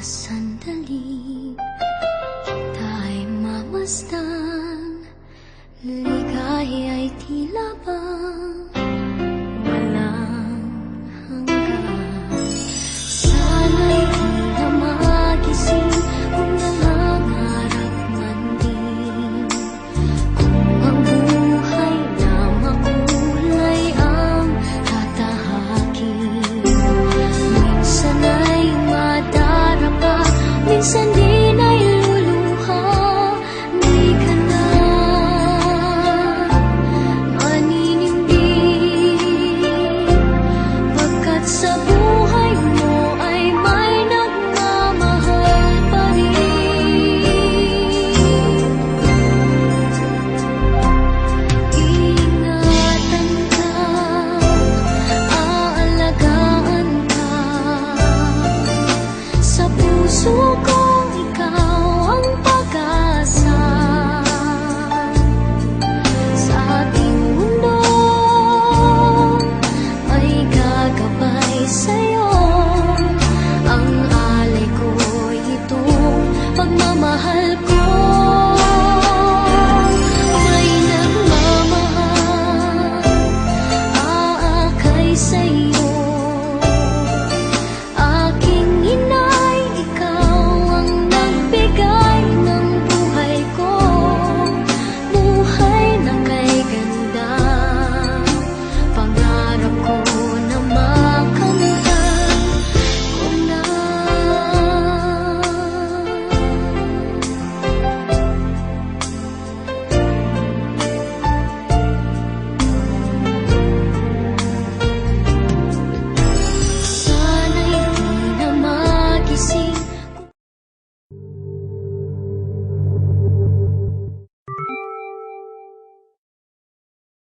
sandali tayo mamasdan, ligaya'y tila bang walang hanggan. Sana'y di na magising kung nangangarap man din, kung ang buhay na makulay ang tatahakin. Minsan ay madarapa, minsan din ay luluha. Di ka na maninindig, pagkat sa buhay mo ay may nagmamahal pa rin. Ingatan ka, aalagaan ka, sa puso ko